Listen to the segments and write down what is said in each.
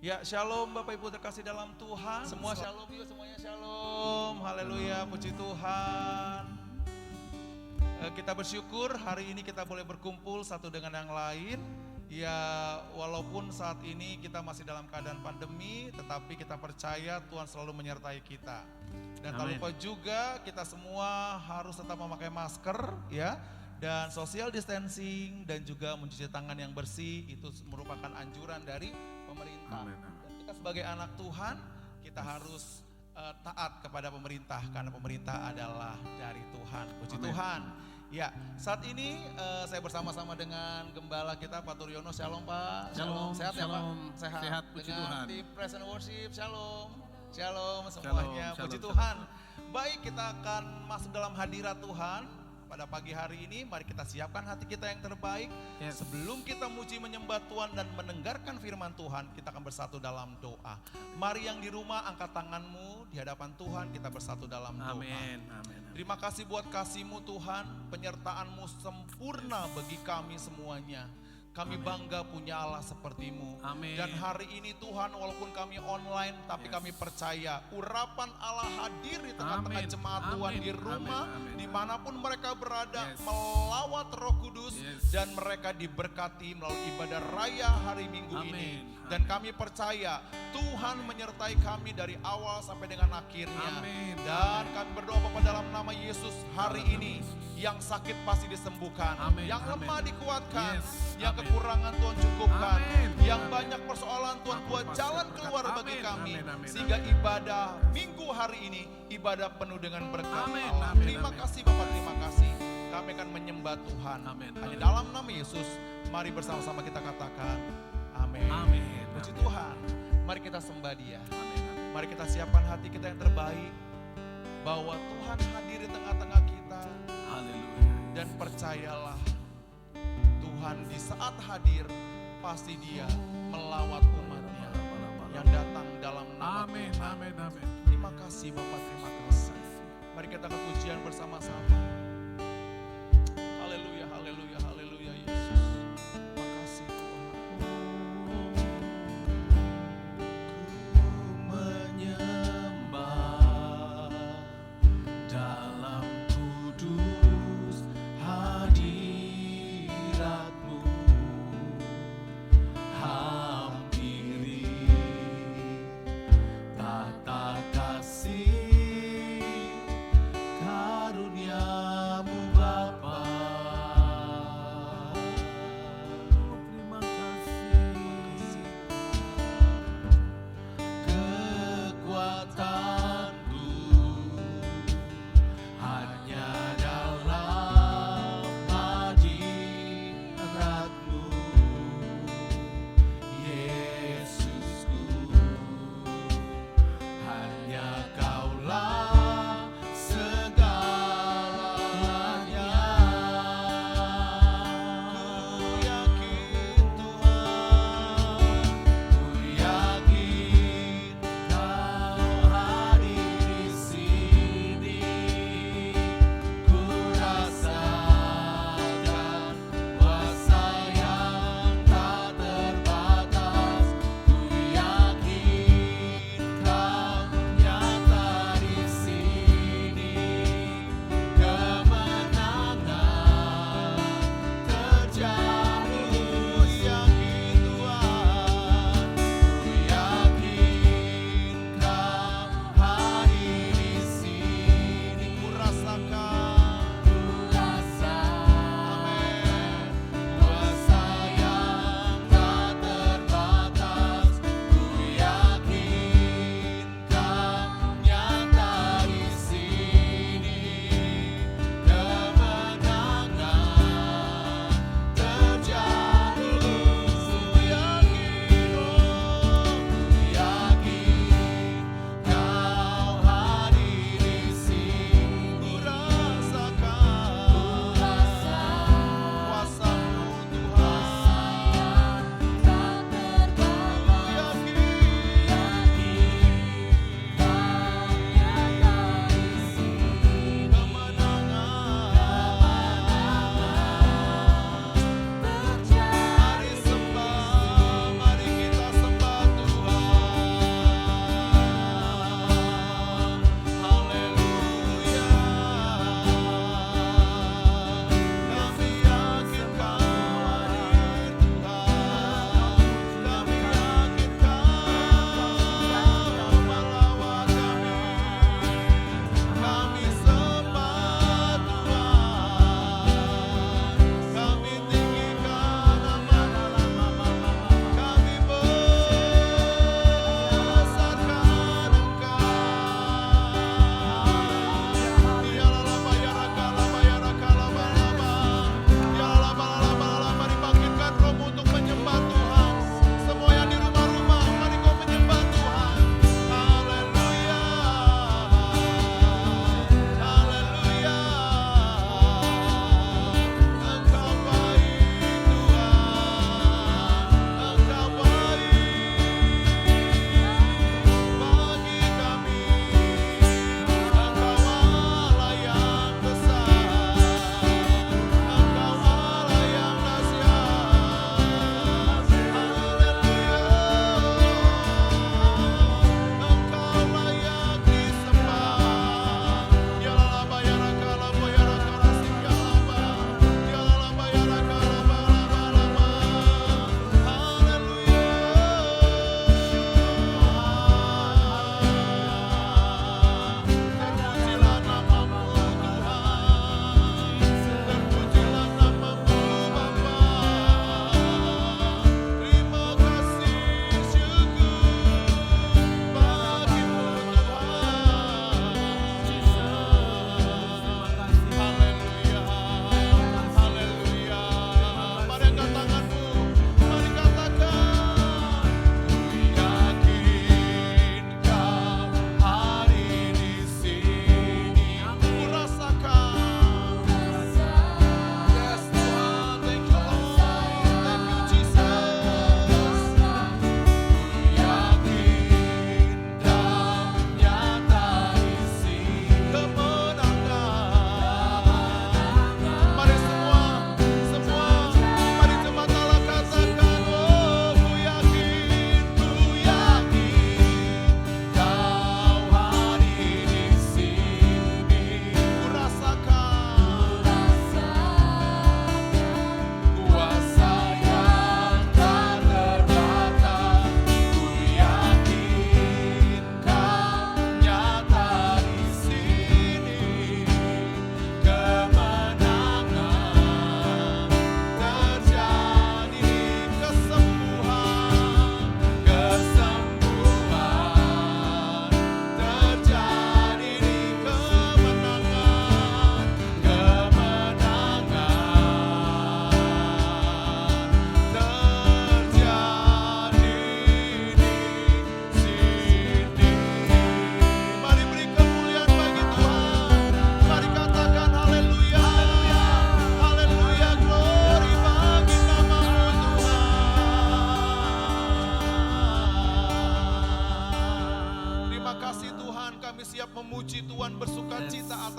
Ya, shalom Bapak Ibu terkasih dalam Tuhan. Semua shalom yuk, semuanya shalom. Haleluya, puji Tuhan. Kita bersyukur hari ini kita boleh berkumpul satu dengan yang lain. Ya, walaupun saat ini kita masih dalam keadaan pandemi, tetapi kita percaya Tuhan selalu menyertai kita. Dan tak lupa juga kita semua harus tetap memakai masker, ya. Dan social distancing dan juga mencuci tangan yang bersih itu merupakan anjuran dari pemerintah. Dan kita sebagai anak Tuhan kita harus taat kepada pemerintah karena pemerintah adalah dari Tuhan. Puji Tuhan. Ya, saat ini saya bersama-sama dengan gembala kita Pak Turyono. Shalom Pak. Shalom. Sehat ya Pak? Sehat. Puji dengan Tuhan. tim Praise and Worship. Shalom. Shalom semuanya. Shalom, Puji shalom, Tuhan. Baik, kita akan masuk dalam hadirat Tuhan. Pada pagi hari ini mari kita siapkan hati kita yang terbaik. Sebelum kita muji menyembah Tuhan dan mendengarkan firman Tuhan, kita akan bersatu dalam doa. Mari yang di rumah angkat tanganmu di hadapan Tuhan, kita bersatu dalam doa. Amin. Terima kasih buat kasih-Mu Tuhan, penyertaan-Mu sempurna bagi kami semuanya. Kami bangga punya Allah seperti-Mu. Amin. Dan hari ini Tuhan walaupun kami online tapi kami percaya urapan Allah hadir di tengah-tengah jemaat Tuhan di rumah dimanapun mereka berada melawat Roh Kudus dan mereka diberkati melalui ibadah raya hari Minggu ini. Dan kami percaya Tuhan menyertai kami dari awal sampai dengan akhirnya. Dan kami berdoa Bapa dalam nama Yesus hari ini yang sakit pasti disembuhkan, yang lemah dikuatkan, yang kekurangan Tuhan cukupkan, yang banyak persoalan Tuhan buat jalan keluar bagi kami, sehingga ibadah minggu hari ini ibadah penuh dengan berkat Allah. Terima kasih Bapak, terima kasih. Kami akan menyembah Tuhan. Hanya dalam nama Yesus, mari bersama-sama kita katakan amin. Puji Tuhan. Mari kita sembah Dia. Mari kita siapkan hati kita yang terbaik bahwa Tuhan hadir di tengah-tengah kita. Dan percayalah Tuhan di saat hadir pasti Dia melawat umatnya yang datang dalam nama Tuhan. Terima kasih Bapak, terima kasih. Mari kita ke pujian bersama-sama. Haleluya, haleluya, haleluya Yesus. Terima kasih Tuhan. Ku menyembah dalam kudus hadirat-Mu, hampiri tata kasih karunia.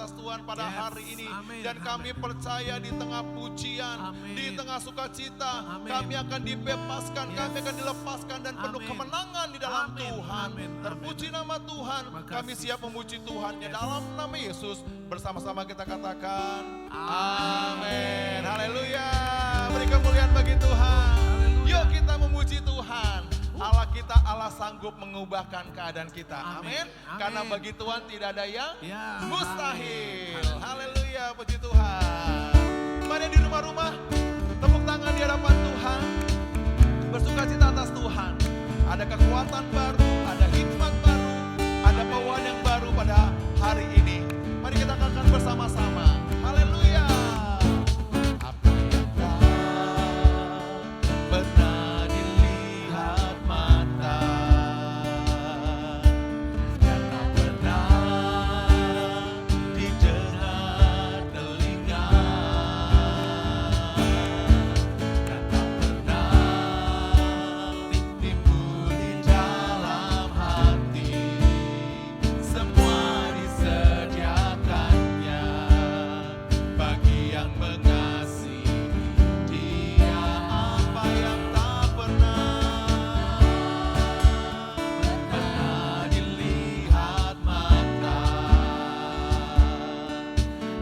atas Tuhan pada Yes. hari ini. Amin. Dan kami percaya di tengah pujian, Amin. di tengah sukacita, Amin. kami akan dibebaskan, Yes. kami akan dilepaskan dan penuh Amin. kemenangan di dalam Amin. Tuhan. Amin. Terpuji nama Tuhan, Terima kasih. kami siap memuji Tuhan. Yes. Dalam nama Yesus, bersama-sama kita katakan, Amin. amin. Haleluya. Beri kemuliaan bagi Tuhan. Haleluya. Yuk kita memuji Tuhan. Allah kita Allah sanggup mengubahkan keadaan kita. Amin. Amin. Amin. Karena bagi Tuhan tidak ada yang Ya. mustahil. Amin. Haleluya, puji Tuhan. Mari di rumah-rumah, tepuk tangan di hadapan Tuhan. Bersukacita atas Tuhan. Ada kekuatan baru, ada hikmat baru, ada pewahyuan yang baru pada hari ini. Mari kita katakan bersama-sama. Haleluya. Apa yang tak pernah dilihat mata, yang tak pernah didengar telinga, dan tak pernah timbul di dalam hati, semua disediakannya bagi yang mengasihi Dia. Apa yang tak pernah dilihat mata,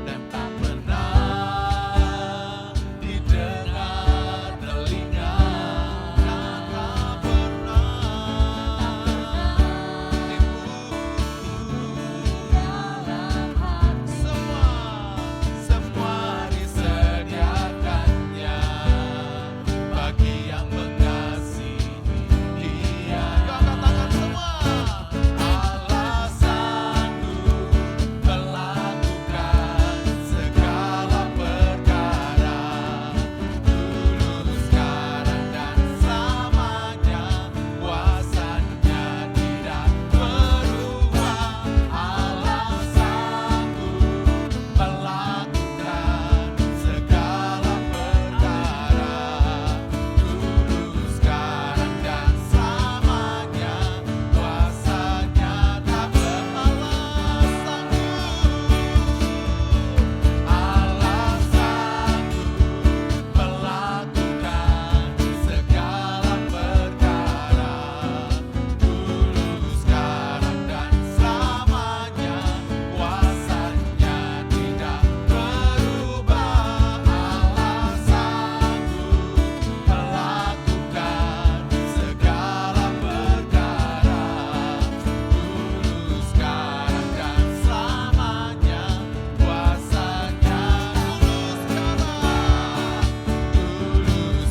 dan tak pernah didengar telinga, dan tak pernah semua disediakannya bagi yang mengasihi Dia. Kau katakan semua. Allah sanggup melakukan segala perkara, dulu, sekarang, dan selamanya. Kuasanya tidak berubah. Allah sanggup melakukan segala perkara, dulu, sekarang, dan selamanya. Kuasanya tak Allah sanggup melakukan segala perkara, dulu, sekarang, dan selamanya. Kuasanya tidak berubah. Allah sanggup melakukan segala perkara, dulu, sekarang, dan selamanya. Kuasanya dulu,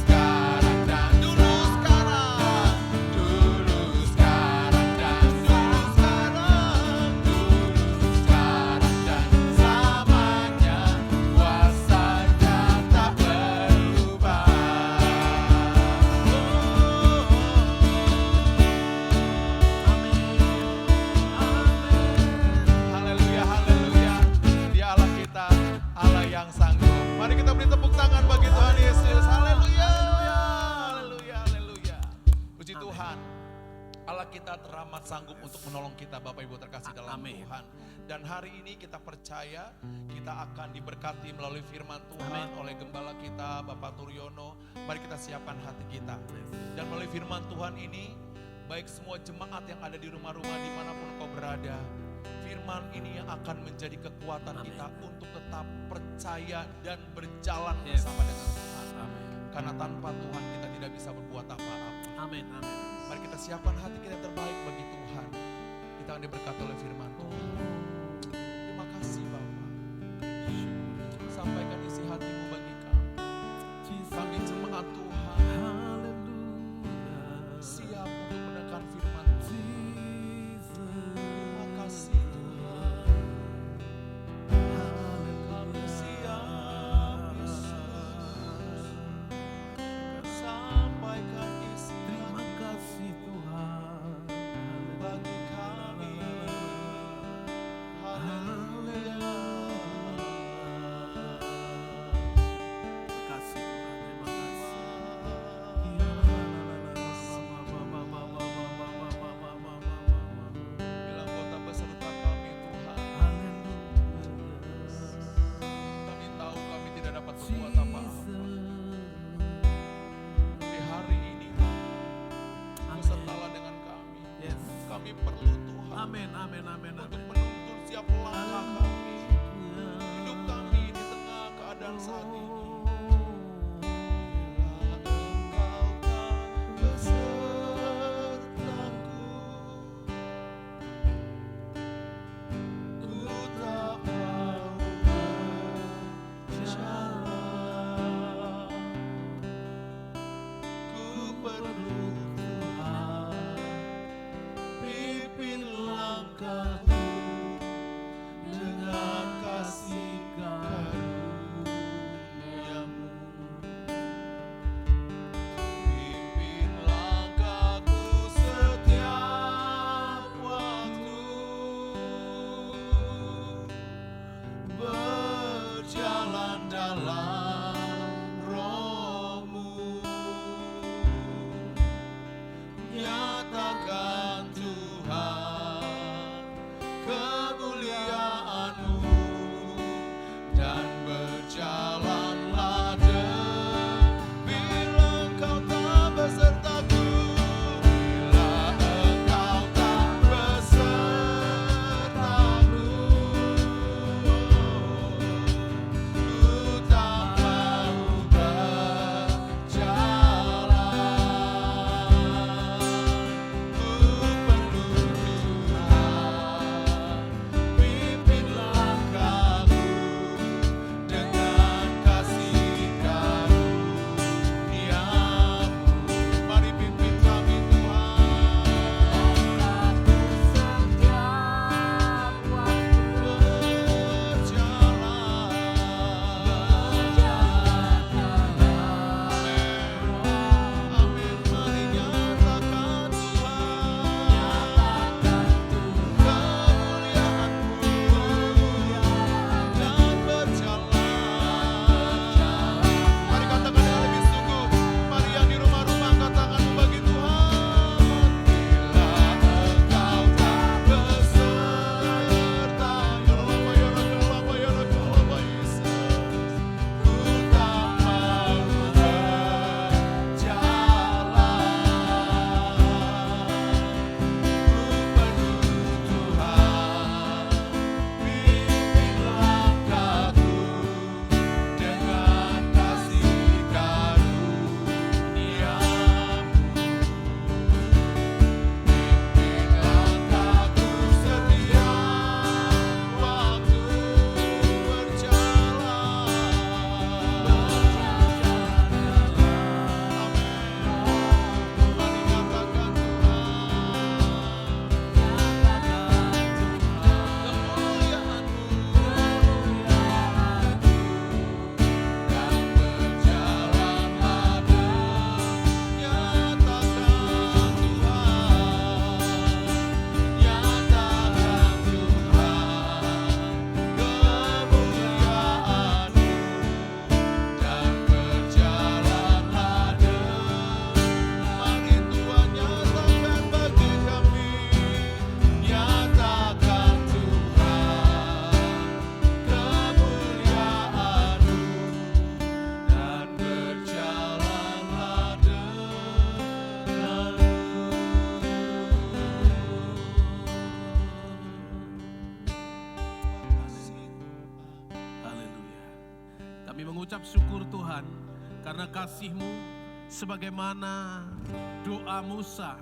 sekarang, dan dulu, sekarang, dulu, sekarang, dan dulu, sekarang, dulu, sekarang, dan selamanya. Kuasanya tak berubah. Haleluya, haleluya. Dia Allah kita, Allah yang sanggup. Mari kita beri tepuk tangan bagi Tuhan Yesus. Haleluya, haleluya, haleluya. Puji Tuhan. Allah kita teramat sanggup untuk menolong kita, Bapak Ibu terkasih dalam Amin. Tuhan. Dan hari ini kita percaya kita akan diberkati melalui firman Tuhan oleh gembala kita, Bapak Turyono. Mari kita siapkan hati kita. Dan melalui firman Tuhan ini, baik semua jemaat yang ada di rumah-rumah dimanapun kau berada, firman ini yang akan menjadi kekuatan kita untuk tetap percaya dan berjalan Yes. bersama dengan Tuhan. Amin. Karena tanpa Tuhan kita tidak bisa berbuat apa-apa. Amin. Amin. Mari kita siapkan hati kita yang terbaik bagi Tuhan. Kita akan diberkati oleh firman Tuhan. Terima kasih Bapa. Sampaikan isi hatimu bagi kami. Kami jemaat Tuhan siap untuk mendengarkan firman Tuhan. Terima kasih Tuhan. Kami siap Yesus. Sampaikan isi Terima hatimu kasih Tuhan. bagi kami. amin, amin, amin, untuk amin. menuntun setiap langkah kami, hidup kami di tengah keadaan saat ini. mengucap syukur Tuhan karena kasih-Mu sebagaimana doa Musa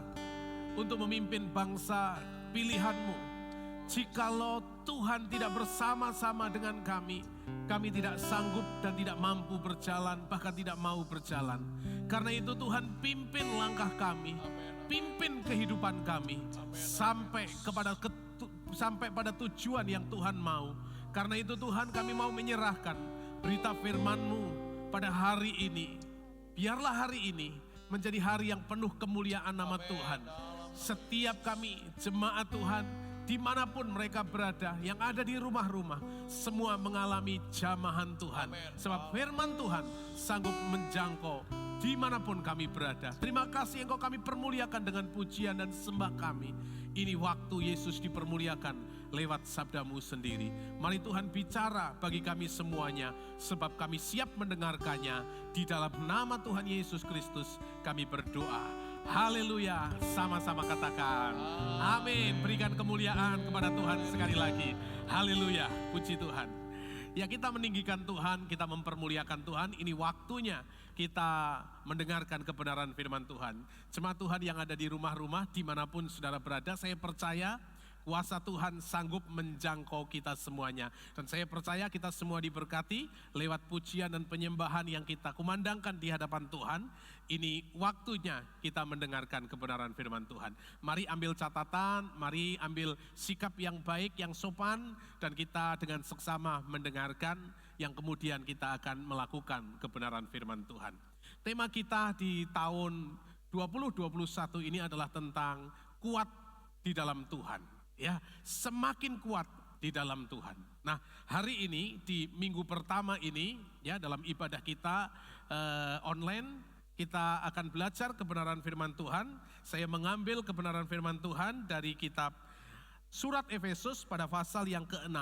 untuk memimpin bangsa pilihan-Mu. Jikalau Tuhan tidak bersama-sama dengan kami tidak sanggup dan tidak mampu berjalan, bahkan tidak mau berjalan. Karena itu Tuhan pimpin langkah kami, pimpin kehidupan kami sampai pada tujuan yang Tuhan mau. Karena itu Tuhan, kami mau menyerahkan berita firman-Mu pada hari ini. Biarlah hari ini menjadi hari yang penuh kemuliaan nama Tuhan. Setiap kami jemaat Tuhan, dimanapun mereka berada, yang ada di rumah-rumah, semua mengalami jamahan Tuhan. Sebab firman Tuhan sanggup menjangkau dimanapun kami berada. Terima kasih Engkau kami permuliakan dengan pujian dan sembah kami. Ini waktu Yesus dipermuliakan lewat sabda-Mu sendiri. Mari Tuhan bicara bagi kami semuanya, sebab kami siap mendengarkannya. Di dalam nama Tuhan Yesus Kristus kami berdoa. Haleluya, sama-sama katakan. Amin, berikan kemuliaan kepada Tuhan sekali lagi. Haleluya, puji Tuhan. Ya, kita meninggikan Tuhan, kita mempermuliakan Tuhan. Ini waktunya kita mendengarkan kebenaran firman Tuhan. Jemaat Tuhan yang ada di rumah-rumah, dimanapun saudara berada, saya percaya kuasa Tuhan sanggup menjangkau kita semuanya. Dan saya percaya kita semua diberkati lewat pujian dan penyembahan yang kita kumandangkan di hadapan Tuhan. Ini waktunya kita mendengarkan kebenaran firman Tuhan. Mari ambil catatan, mari ambil sikap yang baik, yang sopan, dan kita dengan seksama mendengarkan yang kemudian kita akan melakukan kebenaran firman Tuhan. Tema kita di tahun 2021 ini adalah tentang kuat di dalam Tuhan. Ya, semakin kuat di dalam Tuhan. Nah, hari ini di minggu pertama ini, ya, dalam ibadah kita online, kita akan belajar kebenaran firman Tuhan. Saya mengambil kebenaran firman Tuhan dari kitab surat Efesus pada pasal yang ke-6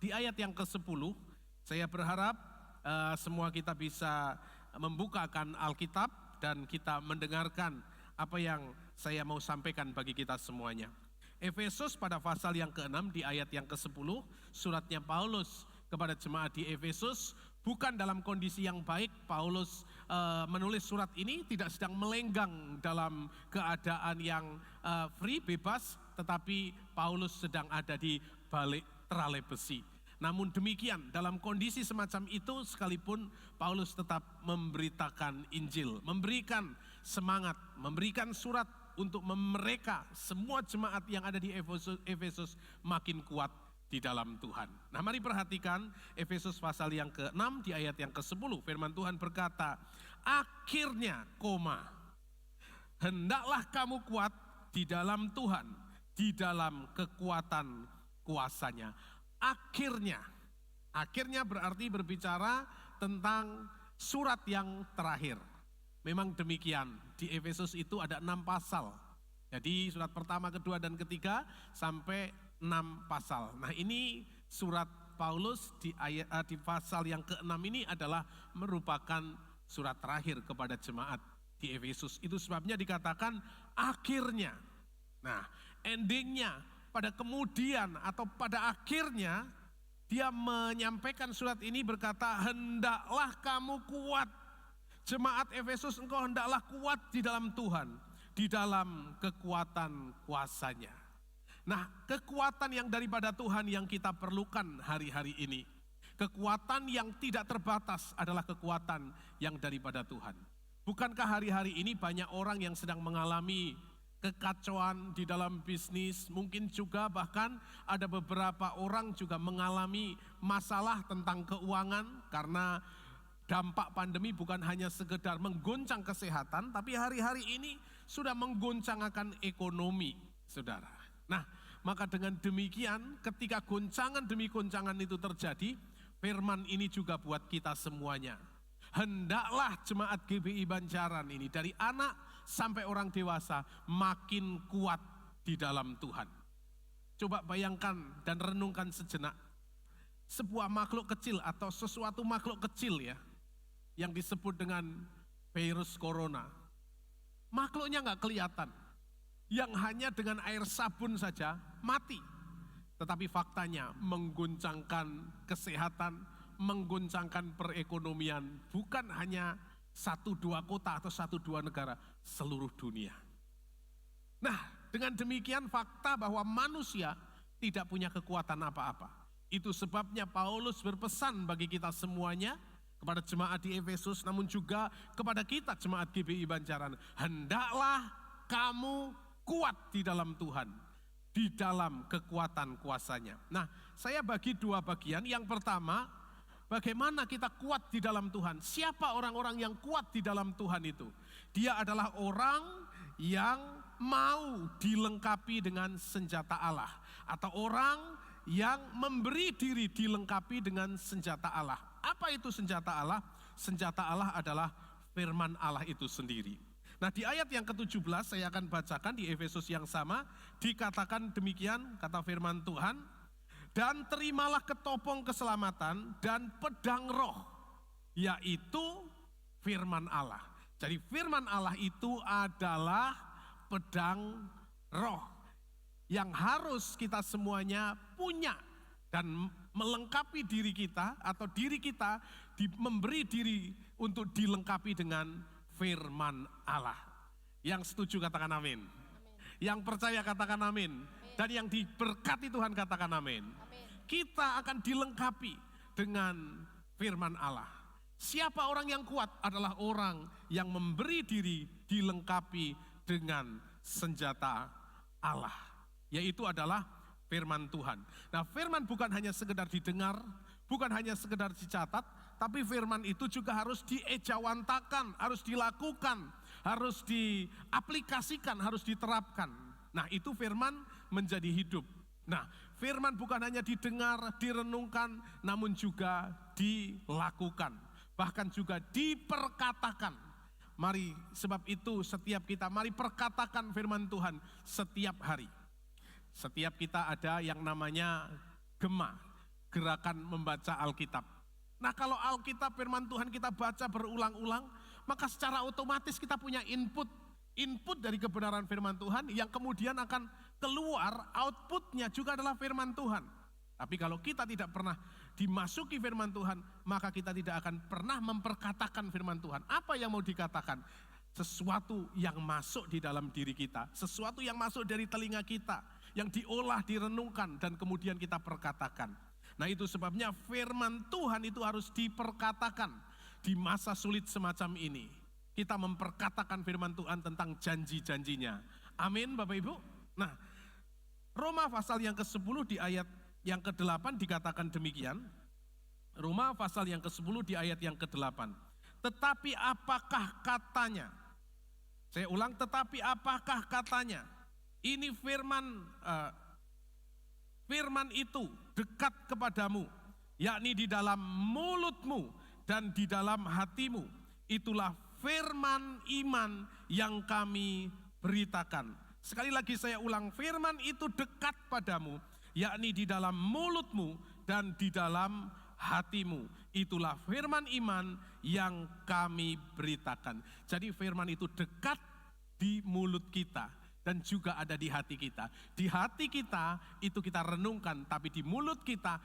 di ayat yang ke-10. Saya berharap semua kita bisa membukakan Alkitab dan kita mendengarkan apa yang saya mau sampaikan bagi kita semuanya. Efesus pada pasal yang ke-6 di ayat yang ke-10, suratnya Paulus kepada jemaat di Efesus, bukan dalam kondisi yang baik. Paulus menulis surat ini tidak sedang melenggang dalam keadaan yang free, bebas, tetapi Paulus sedang ada di balik terale besi. Namun demikian, dalam kondisi semacam itu sekalipun Paulus tetap memberitakan Injil, memberikan semangat, memberikan surat untuk mereka semua jemaat yang ada di Efesus makin kuat di dalam Tuhan. Nah, mari perhatikan Efesus pasal yang ke-6 di ayat yang ke-10. Firman Tuhan berkata, akhirnya, hendaklah kamu kuat di dalam Tuhan, di dalam kekuatan kuasanya. Akhirnya berarti berbicara tentang surat yang terakhir. Memang demikian, di Efesus itu ada 6 pasal. Jadi surat pertama, kedua, dan ketiga sampai 6 pasal. Nah, ini surat Paulus di pasal yang ke-6 ini adalah merupakan surat terakhir kepada jemaat di Efesus. Itu sebabnya dikatakan akhirnya. Nah, endingnya pada kemudian atau pada akhirnya dia menyampaikan surat ini berkata, hendaklah kamu kuat. Jemaat Efesus, engkau hendaklah kuat di dalam Tuhan, di dalam kekuatan kuasanya. Nah, kekuatan yang daripada Tuhan yang kita perlukan hari-hari ini, kekuatan yang tidak terbatas adalah kekuatan yang daripada Tuhan. Bukankah hari-hari ini banyak orang yang sedang mengalami kekacauan di dalam bisnis, mungkin juga bahkan ada beberapa orang juga mengalami masalah tentang keuangan karena dampak pandemi bukan hanya sekedar menggoncang kesehatan, tapi hari-hari ini sudah menggoncang akan ekonomi, saudara. Nah, maka dengan demikian ketika goncangan demi goncangan itu terjadi, firman ini juga buat kita semuanya. Hendaklah jemaat GBI Banjaran ini dari anak sampai orang dewasa makin kuat di dalam Tuhan. Coba bayangkan dan renungkan sejenak. Sebuah makhluk kecil atau sesuatu makhluk kecil ya, yang disebut dengan virus corona. Makhluknya nggak kelihatan, yang hanya dengan air sabun saja mati. Tetapi faktanya mengguncangkan kesehatan, mengguncangkan perekonomian, bukan hanya 1-2 kota atau 1-2 negara, seluruh dunia. Nah, dengan demikian fakta bahwa manusia tidak punya kekuatan apa-apa. Itu sebabnya Paulus berpesan bagi kita semuanya, kepada jemaat di Efesus, namun juga kepada kita jemaat GBI Banjaran. Hendaklah kamu kuat di dalam Tuhan, di dalam kekuatan kuasanya. Nah, saya bagi 2 bagian. Yang pertama, bagaimana kita kuat di dalam Tuhan. Siapa orang-orang yang kuat di dalam Tuhan itu? Dia adalah orang yang mau dilengkapi dengan senjata Allah. Atau orang yang memberi diri dilengkapi dengan senjata Allah. Apa itu senjata Allah? Senjata Allah adalah firman Allah itu sendiri. Nah, di ayat yang ke-17 saya akan bacakan di Efesus yang sama, dikatakan demikian kata firman Tuhan, dan terimalah ketopong keselamatan dan pedang roh, yaitu firman Allah. Jadi firman Allah itu adalah pedang roh yang harus kita semuanya punya dan melengkapi diri kita atau diri kita memberi diri untuk dilengkapi dengan firman Allah. Yang setuju katakan amin. Yang percaya katakan amin. Dan yang diberkati Tuhan katakan amin. Kita akan dilengkapi dengan firman Allah. Siapa orang yang kuat adalah orang yang memberi diri dilengkapi dengan senjata Allah. Yaitu adalah firman Tuhan. Nah, firman bukan hanya sekedar didengar, bukan hanya sekedar dicatat, tapi firman itu juga harus diejawantakan, harus dilakukan, harus diaplikasikan, harus diterapkan. Nah, itu firman menjadi hidup. Nah, firman bukan hanya didengar, direnungkan, namun juga dilakukan, bahkan juga diperkatakan. Mari, sebab itu setiap kita, mari perkatakan firman Tuhan setiap hari. Setiap kita ada yang namanya GEMA, gerakan membaca Alkitab. Nah, kalau Alkitab firman Tuhan kita baca berulang-ulang, maka secara otomatis kita punya input dari kebenaran firman Tuhan yang kemudian akan keluar, outputnya juga adalah firman Tuhan. Tapi kalau kita tidak pernah dimasuki firman Tuhan, maka kita tidak akan pernah memperkatakan firman Tuhan. Apa yang mau dikatakan? Sesuatu yang masuk di dalam diri kita, sesuatu yang masuk dari telinga kita, yang diolah, direnungkan, dan kemudian kita perkatakan. Nah, itu sebabnya firman Tuhan itu harus diperkatakan di masa sulit semacam ini. Kita memperkatakan firman Tuhan tentang janji-janjinya. Amin, Bapak Ibu. Nah, Roma pasal yang ke-10 di ayat yang ke-8 dikatakan demikian. Roma pasal yang ke-10 di ayat yang ke-8. Tetapi apakah katanya? Saya ulang, tetapi apakah katanya? Ini firman itu dekat kepadamu, yakni di dalam mulutmu dan di dalam hatimu. Itulah firman iman yang kami beritakan. Sekali lagi saya ulang, firman itu dekat padamu, yakni di dalam mulutmu dan di dalam hatimu. Itulah firman iman yang kami beritakan. Jadi firman itu dekat di mulut kita dan juga ada di hati kita. Di hati kita itu kita renungkan, tapi di mulut kita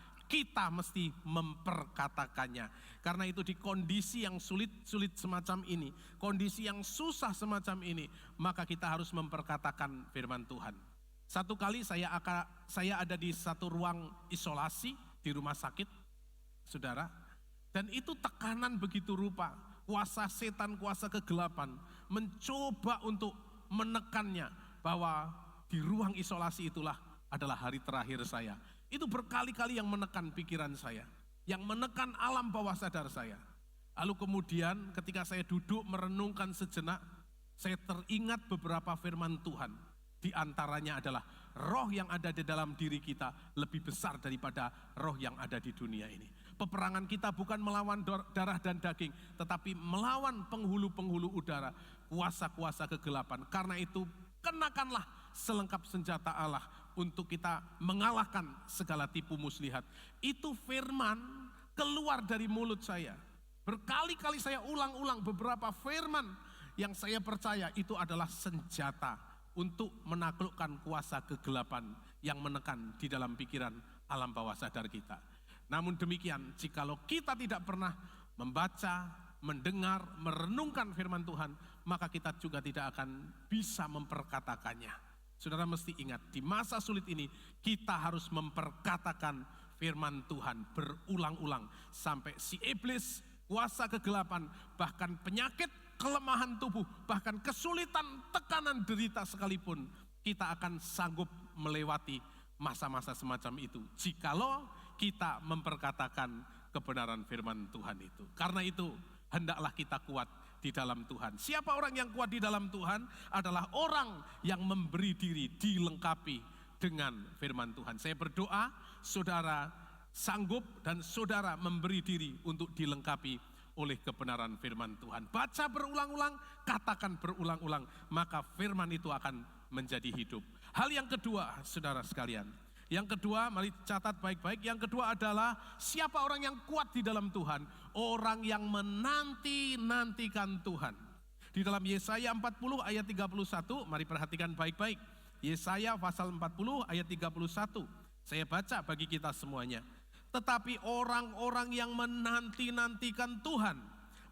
mesti memperkatakannya. Karena itu di kondisi yang sulit semacam ini, kondisi yang susah semacam ini, maka kita harus memperkatakan firman Tuhan. Satu kali saya ada di satu ruang isolasi di rumah sakit, saudara, dan itu tekanan begitu rupa, kuasa setan, kuasa kegelapan mencoba untuk menekannya bahwa di ruang isolasi itulah adalah hari terakhir saya. Itu berkali-kali yang menekan pikiran saya, yang menekan alam bawah sadar saya. Lalu kemudian ketika saya duduk merenungkan sejenak, saya teringat beberapa firman Tuhan. Di antaranya adalah roh yang ada di dalam diri kita lebih besar daripada roh yang ada di dunia ini. Peperangan kita bukan melawan darah dan daging, tetapi melawan penghulu-penghulu udara, kuasa-kuasa kegelapan. Karena itu kenakanlah selengkap senjata Allah untuk kita mengalahkan segala tipu muslihat. Itu firman keluar dari mulut saya. Berkali-kali saya ulang-ulang beberapa firman yang saya percaya itu adalah senjata untuk menaklukkan kuasa kegelapan yang menekan di dalam pikiran alam bawah sadar kita. Namun demikian, jikalau kita tidak pernah membaca, mendengar, merenungkan firman Tuhan, maka kita juga tidak akan bisa memperkatakannya. Saudara mesti ingat, di masa sulit ini kita harus memperkatakan firman Tuhan berulang-ulang sampai si iblis, kuasa kegelapan, bahkan penyakit, kelemahan tubuh, bahkan kesulitan, tekanan, derita sekalipun, kita akan sanggup melewati masa-masa semacam itu jikalau kita memperkatakan kebenaran firman Tuhan itu. Karena itu hendaklah kita kuat di dalam Tuhan. Siapa orang yang kuat di dalam Tuhan? Adalah orang yang memberi diri dilengkapi dengan firman Tuhan. Saya berdoa saudara sanggup dan saudara memberi diri untuk dilengkapi oleh kebenaran firman Tuhan. Baca berulang-ulang, katakan berulang-ulang, maka firman itu akan menjadi hidup. Hal yang kedua, saudara sekalian, yang kedua, mari catat baik-baik. Yang kedua adalah siapa orang yang kuat di dalam Tuhan? Orang yang menanti-nantikan Tuhan. Di dalam Yesaya 40 ayat 31, mari perhatikan baik-baik. Yesaya pasal 40 ayat 31. Saya baca bagi kita semuanya. Tetapi orang-orang yang menanti-nantikan Tuhan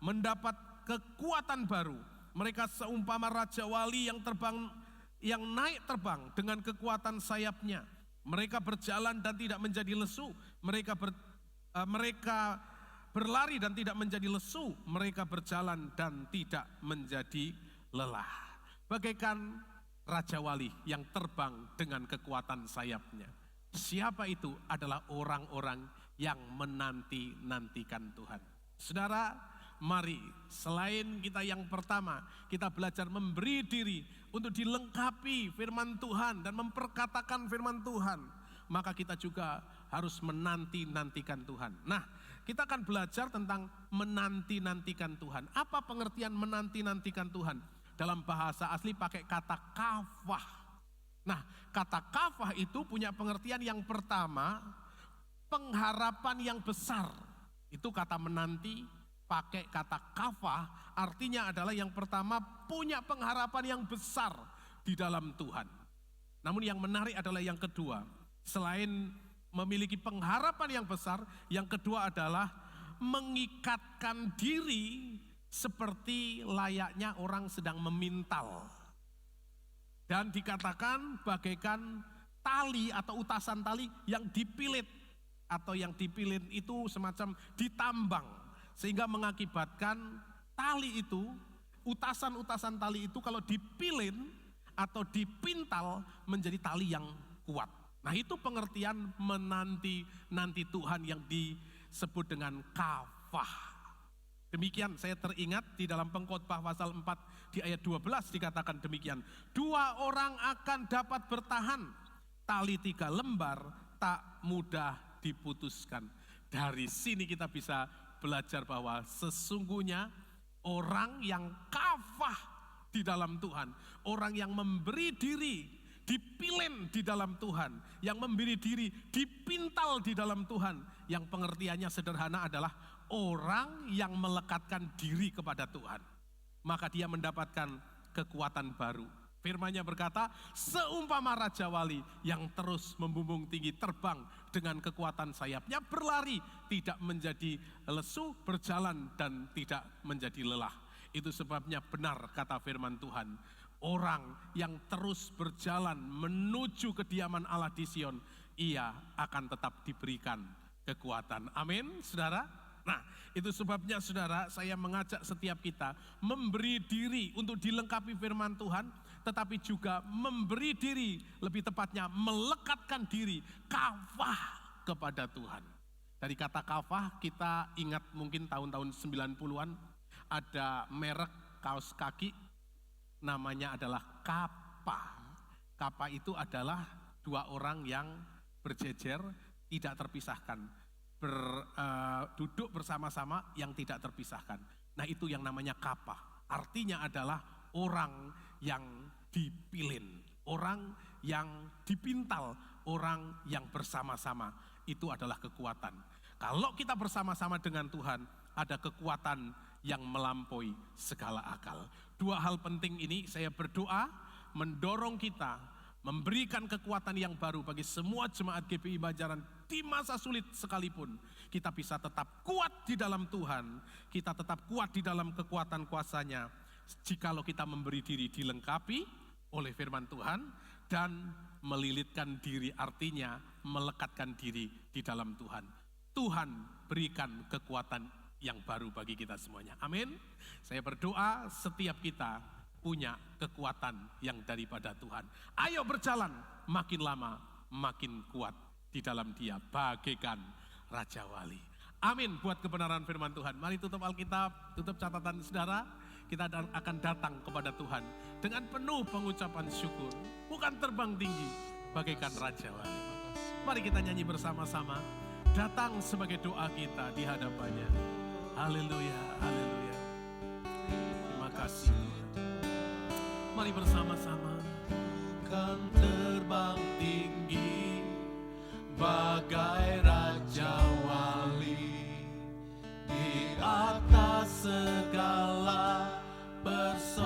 mendapat kekuatan baru. Mereka seumpama Raja Wali yang naik terbang dengan kekuatan sayapnya. Mereka berjalan dan tidak menjadi lesu. Mereka berlari dan tidak menjadi lesu. Mereka berjalan dan tidak menjadi lelah. Bagaikan Raja Wali yang terbang dengan kekuatan sayapnya. Siapa itu? Adalah orang-orang yang menanti-nantikan Tuhan. Saudara, mari selain kita yang pertama, kita belajar memberi diri untuk dilengkapi firman Tuhan dan memperkatakan firman Tuhan. Maka kita juga harus menanti-nantikan Tuhan. Nah, kita akan belajar tentang menanti-nantikan Tuhan. Apa pengertian menanti-nantikan Tuhan? Dalam bahasa asli pakai kata kafah. Nah, kata kafah itu punya pengertian yang pertama, pengharapan yang besar. Itu kata menanti, pakai kata kafah, artinya adalah yang pertama punya pengharapan yang besar di dalam Tuhan. Namun yang menarik adalah yang kedua, selain memiliki pengharapan yang besar, yang kedua adalah mengikatkan diri seperti layaknya orang sedang memintal. Dan dikatakan bagaikan tali atau utasan tali yang dipilit, atau yang dipilit itu semacam ditambang, sehingga mengakibatkan tali itu, utasan-utasan tali itu kalau dipilin atau dipintal menjadi tali yang kuat. Nah, itu pengertian menanti Tuhan yang disebut dengan kafah. Demikian saya teringat di dalam Pengkhotbah pasal 4 di ayat 12 dikatakan demikian. 2 orang akan dapat bertahan, tali 3 lembar tak mudah diputuskan. Dari sini kita bisa belajar bahwa sesungguhnya orang yang kafah di dalam Tuhan, orang yang memberi diri, dipilin di dalam Tuhan, yang memberi diri, dipintal di dalam Tuhan, yang pengertiannya sederhana adalah orang yang melekatkan diri kepada Tuhan, maka dia mendapatkan kekuatan baru. Firman-Nya berkata, seumpama Raja Wali yang terus membumbung tinggi, terbang dengan kekuatan sayapnya, berlari, tidak menjadi lesu, berjalan dan tidak menjadi lelah. Itu sebabnya benar kata firman Tuhan, orang yang terus berjalan menuju kediaman Allah di Sion, ia akan tetap diberikan kekuatan. Amin, saudara. Nah, itu sebabnya saudara, saya mengajak setiap kita memberi diri untuk dilengkapi firman Tuhan, tetapi juga memberi diri, lebih tepatnya melekatkan diri, kafah kepada Tuhan. Dari kata kafah kita ingat mungkin tahun-tahun 90-an ada merek kaos kaki namanya adalah Kappa. Kappa itu adalah 2 orang yang berjejer tidak terpisahkan. Duduk bersama-sama yang tidak terpisahkan. Nah, itu yang namanya Kappa. Artinya adalah orang yang dipilin, orang yang dipintal, orang yang bersama-sama. Itu adalah kekuatan. Kalau kita bersama-sama dengan Tuhan, ada kekuatan yang melampaui segala akal. 2 hal penting ini saya berdoa mendorong kita, memberikan kekuatan yang baru bagi semua jemaat GPI Banjaran di masa sulit sekalipun. Kita bisa tetap kuat di dalam Tuhan, kita tetap kuat di dalam kekuatan kuasa-Nya, jikalau kita memberi diri dilengkapi oleh firman Tuhan dan melilitkan diri, artinya melekatkan diri di dalam Tuhan. Tuhan berikan kekuatan yang baru bagi kita semuanya. Amin. Saya berdoa setiap kita punya kekuatan yang daripada Tuhan. Ayo berjalan, makin lama makin kuat di dalam Dia, bagaikan Raja Wali. Amin buat kebenaran firman Tuhan. Mari tutup Alkitab, tutup catatan saudara. Kita akan datang kepada Tuhan dengan penuh pengucapan syukur. Bukan terbang tinggi, bagaikan Raja Wali. Mari kita nyanyi bersama-sama. Datang sebagai doa kita di hadapannya. Haleluya, haleluya. Terima kasih Tuhan. Mari bersama-sama. Kan terbang tinggi bagai Raja Wali di atas segala persoalan.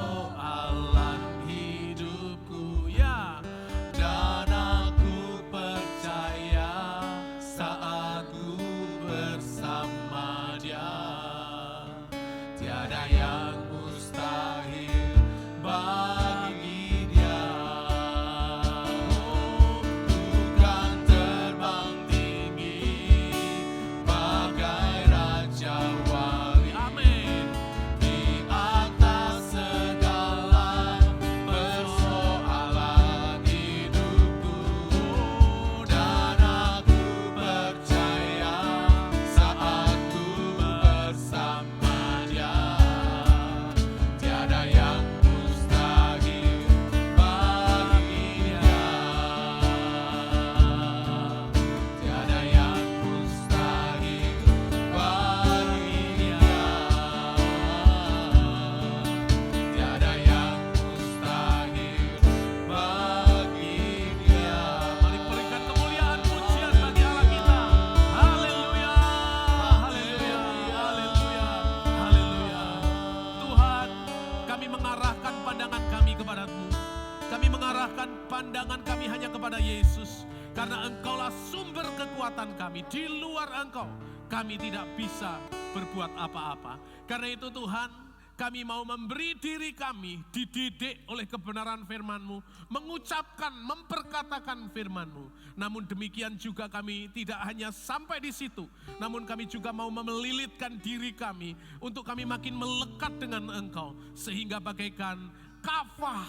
arahkan pandangan kami hanya kepada Yesus. Karena Engkaulah sumber kekuatan kami. Di luar Engkau, kami tidak bisa berbuat apa-apa. Karena itu Tuhan, kami mau memberi diri kami dididik oleh kebenaran firman-Mu, mengucapkan, memperkatakan firman-Mu. Namun demikian juga kami tidak hanya sampai di situ, namun kami juga mau melilitkan diri kami untuk kami makin melekat dengan Engkau. Sehingga bagaikan kafah,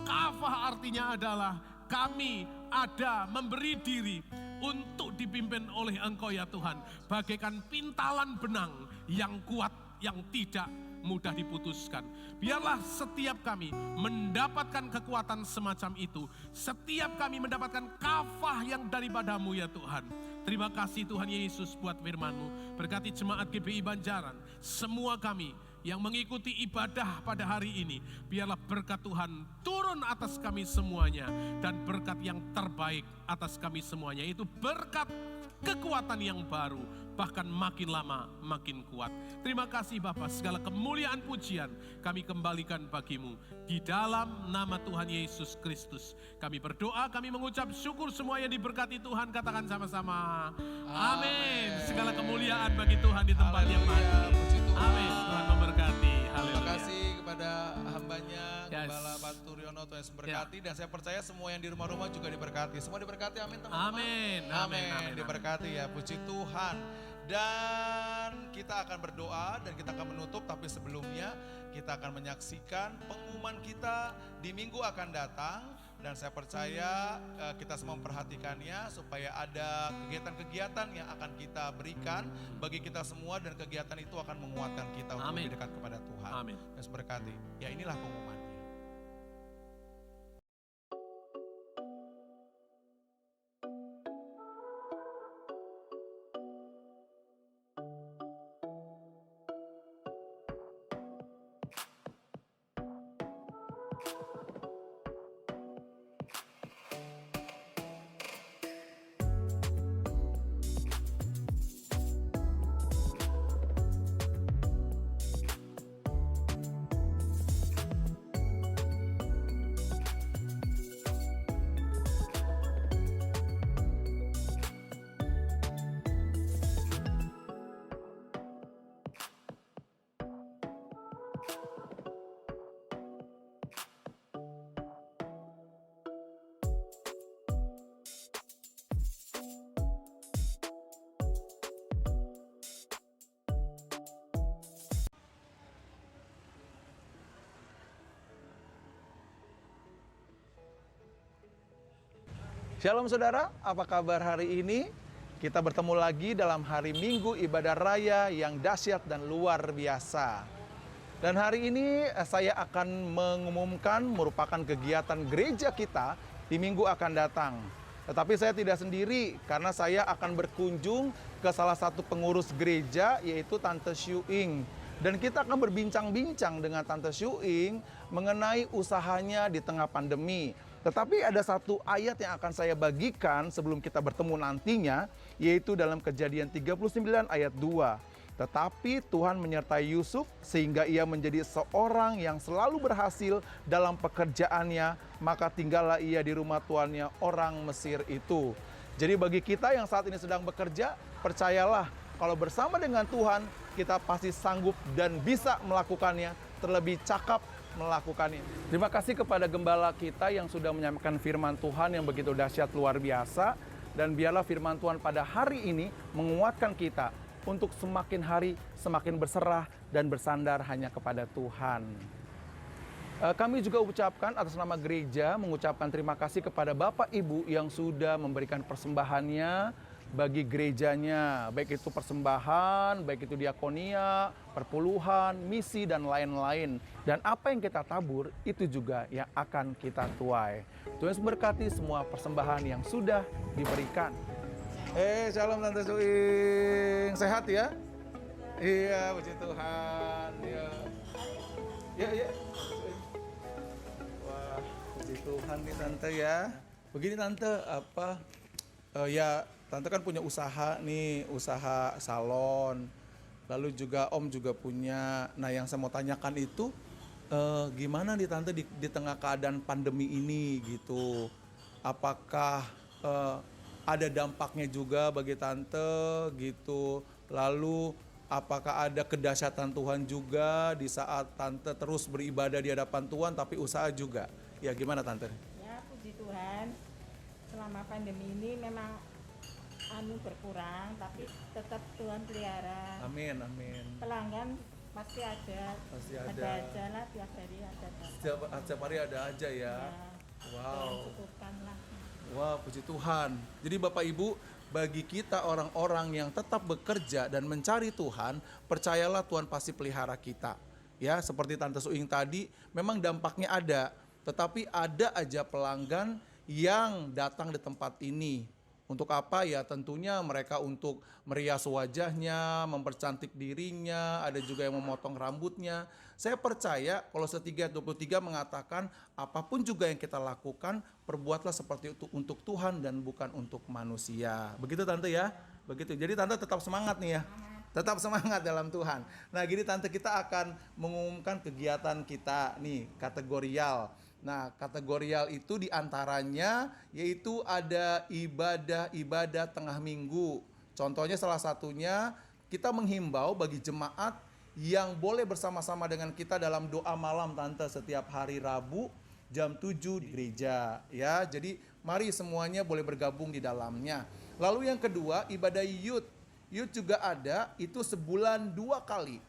kafah artinya adalah kami ada memberi diri untuk dipimpin oleh Engkau ya Tuhan. Bagaikan pintalan benang yang kuat, yang tidak mudah diputuskan. Biarlah setiap kami mendapatkan kekuatan semacam itu. Setiap kami mendapatkan kafah yang daripadamu ya Tuhan. Terima kasih Tuhan Yesus buat firman-Mu. Berkati jemaat GBI Banjaran, semua kami yang mengikuti ibadah pada hari ini, biarlah berkat Tuhan turun atas kami semuanya, dan berkat yang terbaik atas kami semuanya, itu berkat kekuatan yang baru, bahkan makin lama makin kuat. Terima kasih Bapa, segala kemuliaan pujian kami kembalikan bagi-Mu. Di dalam nama Tuhan Yesus Kristus kami berdoa, kami mengucap syukur. Semua yang diberkati Tuhan katakan sama-sama amin. Segala kemuliaan bagi Tuhan di tempat yang mati. Amin. Tuhan memberkati. Haleluya. Terima kasih kepada hambanya, Gembala Paturyono, Tuhan Yesus memberkati. Dan saya percaya semua yang di rumah-rumah juga diberkati. Semua diberkati, amin teman-teman. Amin. Amin. Diberkati ya, puji Tuhan. Dan kita akan berdoa dan kita akan menutup, tapi sebelumnya kita akan menyaksikan pengumuman kita di minggu akan datang. Dan saya percaya kita semua memperhatikannya supaya ada kegiatan-kegiatan yang akan kita berikan bagi kita semua, dan kegiatan itu akan menguatkan kita untuk lebih dekat kepada Tuhan. Amin. Yesus berkati. Ya, inilah pengumumannya. Shalom saudara, apa kabar hari ini? Kita bertemu lagi dalam hari Minggu Ibadah Raya yang dahsyat dan luar biasa. Dan hari ini saya akan mengumumkan merupakan kegiatan gereja kita di minggu akan datang. Tetapi saya tidak sendiri, karena saya akan berkunjung ke salah satu pengurus gereja, yaitu Tante Syuing. Dan kita akan berbincang-bincang dengan Tante Syuing mengenai usahanya di tengah pandemi. Tetapi ada satu ayat yang akan saya bagikan sebelum kita bertemu nantinya, yaitu dalam Kejadian 39 ayat 2. Tetapi Tuhan menyertai Yusuf sehingga ia menjadi seorang yang selalu berhasil dalam pekerjaannya, maka tinggallah ia di rumah tuannya orang Mesir itu. Jadi bagi kita yang saat ini sedang bekerja, percayalah kalau bersama dengan Tuhan, kita pasti sanggup dan bisa melakukannya, terlebih cakap melakukannya. Terima kasih kepada gembala kita yang sudah menyampaikan firman Tuhan yang begitu dahsyat luar biasa. Dan biarlah firman Tuhan pada hari ini menguatkan kita untuk semakin hari semakin berserah dan bersandar hanya kepada Tuhan. Kami juga ucapkan atas nama gereja, mengucapkan terima kasih kepada Bapak Ibu yang sudah memberikan persembahannya bagi gerejanya, baik itu persembahan, baik itu diakonia, perpuluhan, misi, dan lain-lain. Dan apa yang kita tabur, itu juga yang akan kita tuai. Tuhan berkati semua persembahan yang sudah diberikan. Shalom Tante Syuing, sehat ya? Iya, puji Tuhan. Ya. Wah, puji Tuhan nih Tante ya. Begini Tante, Tante kan punya usaha nih, usaha salon. Lalu juga Om juga punya. Nah yang saya mau tanyakan itu, Gimana nih Tante di tengah keadaan pandemi ini gitu? Apakah ada dampaknya juga bagi Tante gitu? Lalu apakah ada kedahsyatan Tuhan juga di saat Tante terus beribadah di hadapan Tuhan tapi usaha juga? Ya gimana Tante? Ya, puji Tuhan. Selama pandemi ini memang berkurang, tapi tetap Tuhan pelihara. Amin, amin. Pelanggan pasti ada. Pasti Ada ada. aja lah, tiap hari ada. Setiap hari ada aja ya. Ya, Wow. Tuhan cukupkan lah. Wah, puji Tuhan. Jadi Bapak Ibu, bagi kita orang-orang yang tetap bekerja dan mencari Tuhan, percayalah Tuhan pasti pelihara kita. Ya, seperti Tante Suing tadi, memang dampaknya ada, tetapi ada aja pelanggan yang datang di tempat ini. Untuk apa ya? Tentunya mereka untuk merias wajahnya, mempercantik dirinya, ada juga yang memotong rambutnya. Saya percaya kalau Setiga 23 mengatakan apapun juga yang kita lakukan, perbuatlah seperti itu untuk Tuhan dan bukan untuk manusia. Begitu Tante ya? Begitu. Jadi Tante tetap semangat nih ya. Tetap semangat dalam Tuhan. Nah gini Tante, kita akan mengumumkan kegiatan kita nih, kategorial. Nah, kategorial itu diantaranya yaitu ada ibadah-ibadah tengah minggu. Contohnya salah satunya kita menghimbau bagi jemaat yang boleh bersama-sama dengan kita dalam doa malam Tante setiap hari Rabu jam 7 di gereja ya. Jadi mari semuanya boleh bergabung di dalamnya. Lalu yang kedua, ibadah youth. Youth juga ada, itu sebulan 2 kali.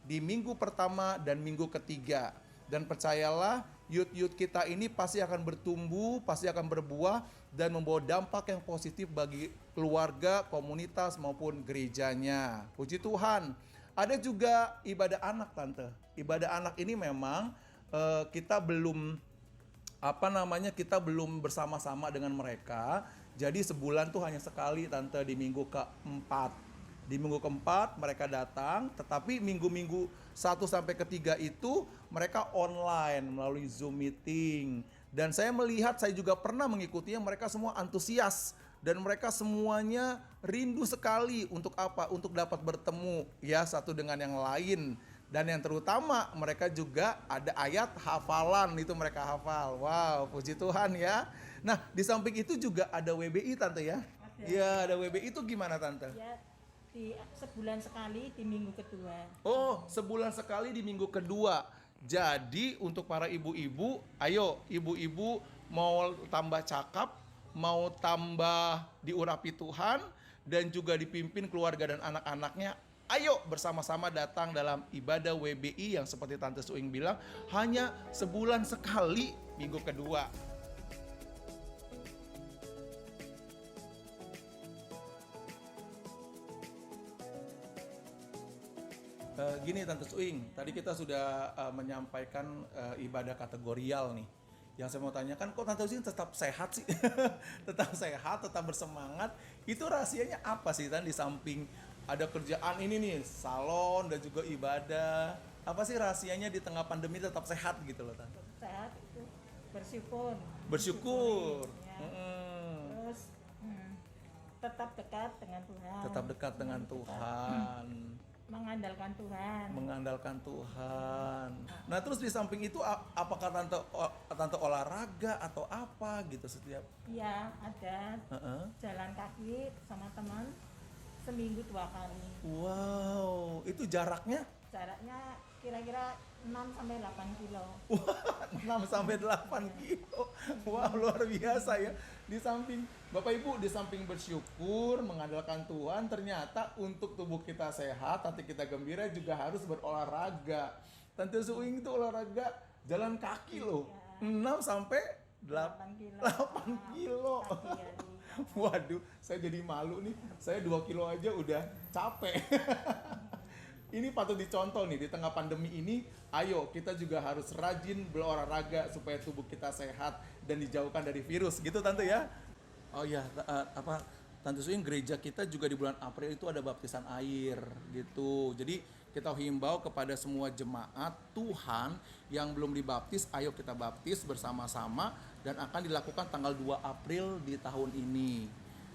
Di minggu pertama dan minggu ketiga. Dan percayalah, youth kita ini pasti akan bertumbuh, pasti akan berbuah dan membawa dampak yang positif bagi keluarga, komunitas maupun gerejanya. Puji Tuhan. Ada juga ibadah anak Tante. Ibadah anak ini memang kita belum kita belum bersama-sama dengan mereka. Jadi sebulan tuh hanya sekali Tante, di minggu keempat. Di minggu keempat mereka datang, tetapi minggu-minggu 1 sampai ke 3 itu mereka online melalui Zoom meeting. Dan saya melihat, saya juga pernah mengikutinya, mereka semua antusias dan mereka semuanya rindu sekali untuk apa? Untuk dapat bertemu ya satu dengan yang lain. Dan yang terutama mereka juga ada ayat hafalan, itu mereka hafal. Wow, puji Tuhan ya. Nah, di samping itu juga ada WBI Tante ya. Iya, ada WBI. Itu gimana Tante? Ya, di sebulan sekali di minggu kedua. Oh, sebulan sekali di minggu kedua. Jadi untuk para ibu-ibu, ayo ibu-ibu mau tambah cakap, mau tambah diurapi Tuhan, dan juga dipimpin keluarga dan anak-anaknya. Ayo bersama-sama datang dalam ibadah WBI yang seperti Tante Suing bilang, hanya sebulan sekali minggu kedua. Gini Tante Suing, tadi kita sudah menyampaikan ibadah kategorial nih. Yang saya mau tanyakan, kok Tante Suing tetap sehat sih? Tetap sehat, tetap bersemangat. Itu rahasianya apa sih Tante, di samping ada kerjaan ini nih, salon dan juga ibadah. Apa sih rahasianya di tengah pandemi tetap sehat gitu loh Tante? Sehat itu bersyukur. Bersyukur. Ya. Terus tetap dekat dengan Tuhan. Tetap dekat dengan Tuhan. Mengandalkan Tuhan. Mengandalkan Tuhan. Nah terus di samping itu apakah tante olahraga atau apa gitu setiap? Iya, ada. Jalan kaki sama teman seminggu 2 kali. Wow, itu jaraknya? Jaraknya kira-kira 6 sampai 8 kilo. Wah, 6 sampai 8 kilo. Wow, luar biasa ya. Di samping Bapak Ibu, di samping bersyukur, mengandalkan Tuhan, ternyata untuk tubuh kita sehat, hati kita gembira, juga harus berolahraga. Tante Suing itu olahraga jalan kaki loh. 6 sampai 8 kilo. 8 kilo. Waduh, saya jadi malu nih. Saya 2 kilo aja udah capek. Ini patut dicontoh nih, di tengah pandemi ini, ayo kita juga harus rajin berolahraga supaya tubuh kita sehat dan dijauhkan dari virus, gitu Tante ya. Oh iya, Tante Suing, gereja kita juga di bulan April itu ada baptisan air gitu. Jadi kita himbau kepada semua jemaat Tuhan yang belum dibaptis, ayo kita baptis bersama-sama, dan akan dilakukan tanggal 2 April di tahun ini.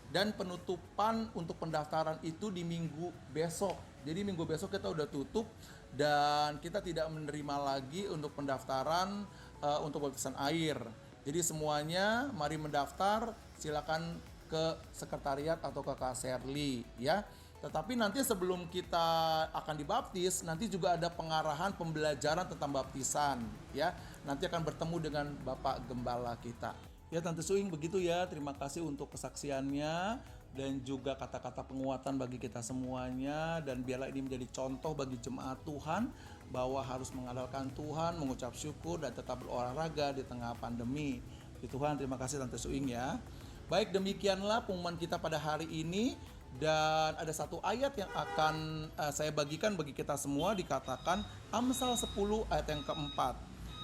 Dan penutupan untuk pendaftaran itu di minggu besok. Jadi minggu besok kita udah tutup, dan kita tidak menerima lagi untuk pendaftaran untuk baptisan air. Jadi semuanya mari mendaftar, silakan ke sekretariat atau ke Kak Serly ya. Tetapi nanti sebelum kita akan dibaptis, nanti juga ada pengarahan pembelajaran tentang baptisan ya. Nanti akan bertemu dengan Bapak Gembala kita. Ya Tante Suing begitu ya, terima kasih untuk kesaksiannya dan juga kata-kata penguatan bagi kita semuanya, dan biarlah ini menjadi contoh bagi jemaat Tuhan bahwa harus mengandalkan Tuhan, mengucap syukur dan tetap berolahraga di tengah pandemi. Di Tuhan, terima kasih Tante Suing ya. Baik, demikianlah pengumuman kita pada hari ini. Dan ada satu ayat yang akan saya bagikan bagi kita semua, dikatakan Amsal 10 ayat yang keempat.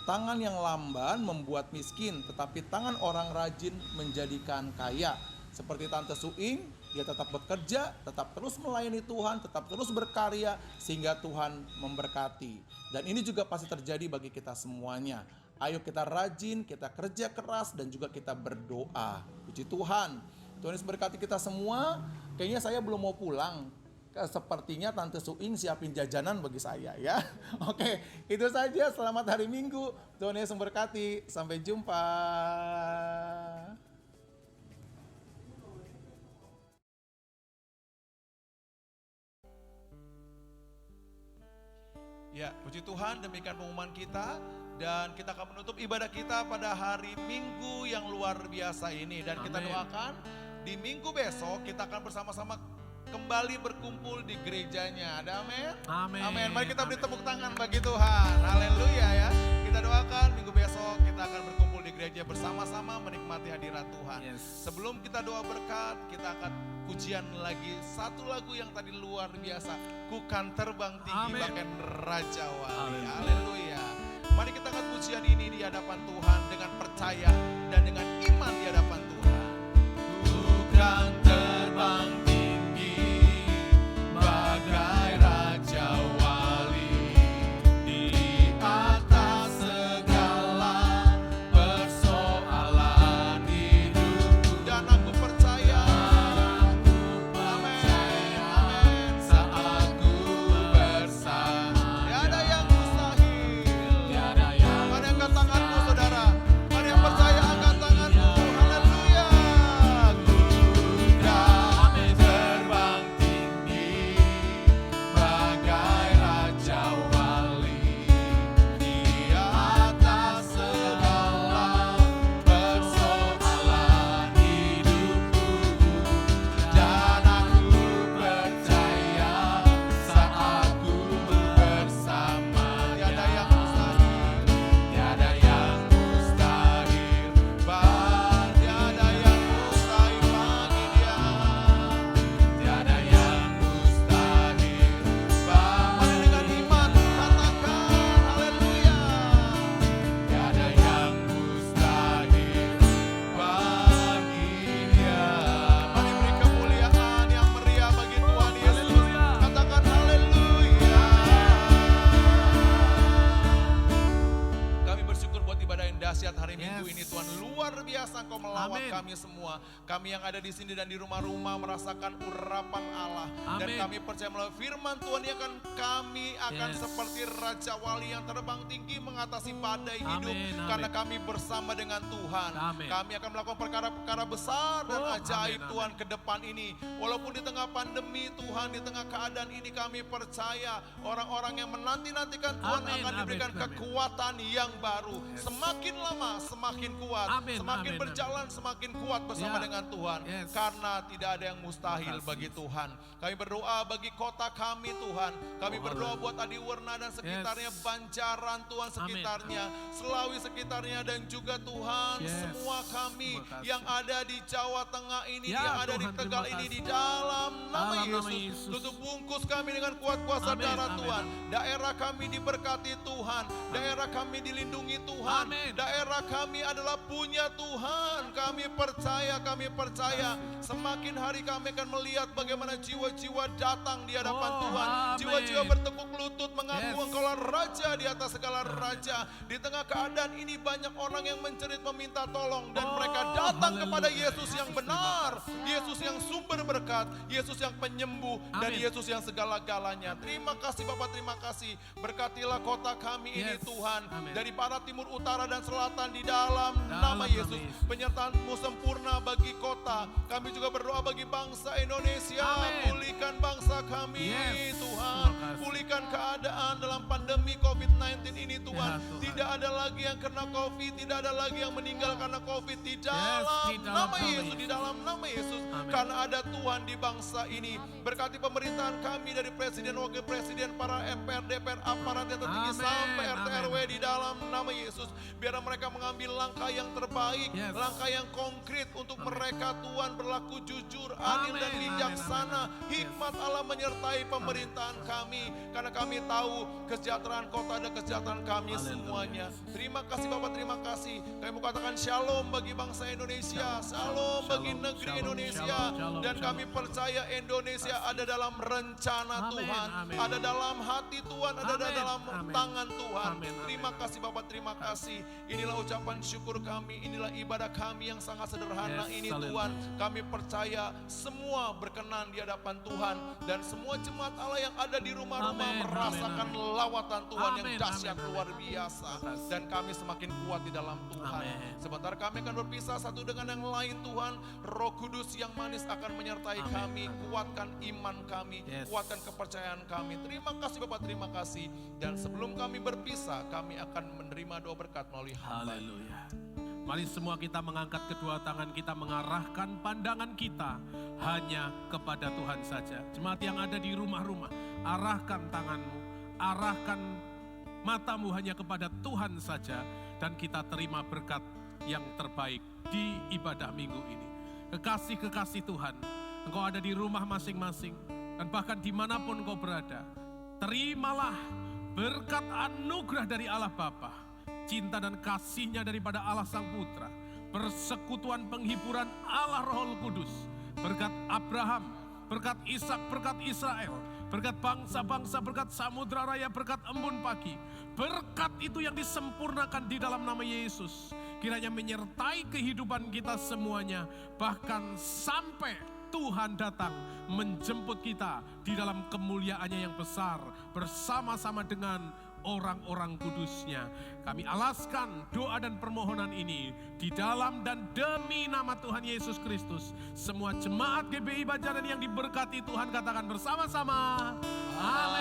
Tangan yang lamban membuat miskin, tetapi tangan orang rajin menjadikan kaya. Seperti Tante Suing, dia tetap bekerja, tetap terus melayani Tuhan, tetap terus berkarya sehingga Tuhan memberkati. Dan ini juga pasti terjadi bagi kita semuanya. Ayo kita rajin, kita kerja keras dan juga kita berdoa. Puji Tuhan. Tuhan Yesus berkati kita semua. Kayaknya saya belum mau pulang. Sepertinya Tante Suing siapin jajanan bagi saya ya. Oke, itu saja. Selamat hari Minggu. Tuhan Yesus memberkati. Sampai jumpa. Ya, puji Tuhan, demikian pengumuman kita. Dan kita akan menutup ibadah kita pada hari Minggu yang luar biasa ini. Dan kita doakan di minggu besok kita akan bersama-sama kembali berkumpul di gerejanya. Ada amin? Amin. Amin. Mari kita beri tepuk tangan bagi Tuhan. Haleluya ya. Kita doakan minggu besok kita akan berkumpul di gereja bersama-sama menikmati hadirat Tuhan. Sebelum kita doa berkat, kita akan pujian lagi satu lagu yang tadi luar biasa. Ku kan terbang tinggi bahkan Raja Wali. Haleluya. Mari kita angkat pujian ini di hadapan Tuhan dengan percaya dan dengan iman di hadapan Tuhan. Bukan terbang tinggi bagai Raja Wali, di atas segala persoalan hidupku. Dan aku percaya, amin, saat ku bersama. Tiada yang mustahil. Mari angkat tanganmu saudara. Mari yang percaya angkat tanganmu. Haleluya. Terbang tinggi bagai Raja Wali, di atas segala persoalan hidupku. Dan aku percaya saat ku bersama. Tiada yang mustahil, tiada yang mustahil, tiada yang mustahil bagi Dia. Tiada yang mustahil. Mari dengan iman katakan haleluya. Tiada yang mustahil bagi Dia. Mari beri kemuliaan yang meriah bagi Tuhan Yesus. Katakan haleluya. Kami bersyukur buat ibadah yang dahsyat hari Minggu ini Tuhan. Luar biasa Engkau melawat kami semua. Kami yang ada di sini dan di rumah-rumah merasakan urapan Allah. Dan kami percaya melalui firman Tuhan akan kami akan seperti Raja Wali yang terbang tinggi mengatasi badai hidup. Karena kami bersama dengan Tuhan. Kami akan melakukan perkara-perkara besar dan ajaib Tuhan ke depan ini. Walaupun di tengah pandemi Tuhan, di tengah keadaan ini kami percaya orang-orang yang menanti-nantikan Tuhan akan diberikan kekuatan yang baru. Semakin lama semakin kuat. Semakin berjalan semakin kuat bersama dengan Tuhan. Karena tidak ada yang mustahil bagi Tuhan. Kami berdoa bagi kota kami Tuhan. Kami berdoa buat Adiwarna dan sekitarnya, Banjaran Tuhan sekitarnya, Selawi sekitarnya, dan juga Tuhan semua kami yang ada di Jawa Tengah ini, yang ada di Tegal ini, di dalam nama Yesus. Tutup bungkus kami dengan kuat kuasa darah Tuhan. Daerah kami diberkati Tuhan. Daerah kami dilindungi Tuhan. daerah kami adalah punya Tuhan. Kami percaya. Semakin hari kami akan melihat bagaimana jiwa-jiwa datang di hadapan Tuhan. amin. Jiwa-jiwa bertekuk lutut mengaku Yes. Engkaulah Raja di atas segala raja. Di tengah keadaan ini banyak orang yang menjerit meminta tolong dan mereka datang kepada Yesus yang benar, Yesus yang sumber berkat, Yesus yang penyembuh, dan Amin. Yesus yang segala-galanya. Terima kasih Bapak, terima kasih. Berkatilah kota kami ini Yes. Tuhan. Amin. Dari barat, timur, utara, dan selatan di dalam Dalam nama nama Yesus. Yesus. Penyertaan-Mu sempurna bagi kota. Kami juga berdoa bagi bangsa Indonesia. Amin. Pulihkan bangsa kami Yes. Tuhan. Terima kasih. Pulihkan keadaan dalam pandemi COVID-19 ini Tuhan. Ya, Tuhan. Tidak ada lagi yang kena COVID, tidak ada lagi yang meninggal karena COVID. Di dalam di dalam nama nama Yesus, Yesus. di dalam nama Yesus. Amin. Karena ada Tuhan di bangsa ini. Berkati pemerintahan kami dari Presiden, Wakil Presiden, para MPR, DPR, aparat yang tertinggi Amin. sampai RT Amin. RW di dalam nama Yesus. Biar mereka mengambil langkah yang terbaik, Yes. langkah yang konkret untuk Amin. mereka Tuhan berlaku jujur, adil dan Amin. bijaksana. Amin. Hikmat Allah menyertai pemerintahan kami. Karena kami tahu kesejahteraan kota dan kesejahteraan kami Haleluya. semuanya. Terima kasih Bapak, terima kasih. Kami mau katakan shalom bagi bangsa Indonesia, shalom bagi Shalom, negeri shalom, Indonesia. shalom, Dan shalom. kami percaya Indonesia ada dalam rencana Amin, Tuhan, amin. ada dalam hati Tuhan, ada Amin, dalam amin. tangan Tuhan. Amin, amin, Terima amin. kasih Bapak, terima kasih. Inilah ucapan syukur kami, inilah ibadah kami yang sangat sederhana Yes, ini haleluya. Tuhan. Kami percaya semua berkenan di hadapan Tuhan, dan semua jemaat Allah yang ada di rumah-rumah Amin, merasakan amin, amin. lawatan Tuhan yang Amin, dahsyat amin, luar amin. biasa. Terima kasih. Dan kami semakin kuat di dalam Tuhan. Amin. Sebentar kami akan berpisah satu dengan yang lain Tuhan. Roh Kudus yang manis akan menyertai Amin, kami. amin. Kuatkan iman kami, Yes. kuatkan kepercayaan kami. Terima kasih Bapak, terima kasih. Dan sebelum kami berpisah, kami akan menerima doa berkat melalui hamba. Haleluya. Mari semua kita mengangkat kedua tangan kita, mengarahkan pandangan kita hanya kepada Tuhan saja. Jemaat yang ada di rumah-rumah, arahkan tanganmu, arahkan matamu hanya kepada Tuhan saja, dan kita terima berkat yang terbaik di ibadah minggu ini. Kekasih-kekasih Tuhan, engkau ada di rumah masing-masing, dan bahkan dimanapun engkau berada, terimalah berkat anugerah dari Allah Bapa, cinta dan kasihnya daripada Allah Sang Putra, persekutuan penghiburan Allah Roh Kudus, berkat Abraham, berkat Ishak, berkat Israel, berkat bangsa-bangsa, berkat samudra raya, berkat embun pagi. Berkat itu yang disempurnakan di dalam nama Yesus, kiranya menyertai kehidupan kita semuanya, bahkan sampai Tuhan datang menjemput kita di dalam kemuliaannya yang besar bersama-sama dengan orang-orang kudusnya. Kami alaskan doa dan permohonan ini di dalam dan demi nama Tuhan Yesus Kristus. Semua jemaat GBI Banjaran yang diberkati Tuhan katakan bersama-sama. Amin.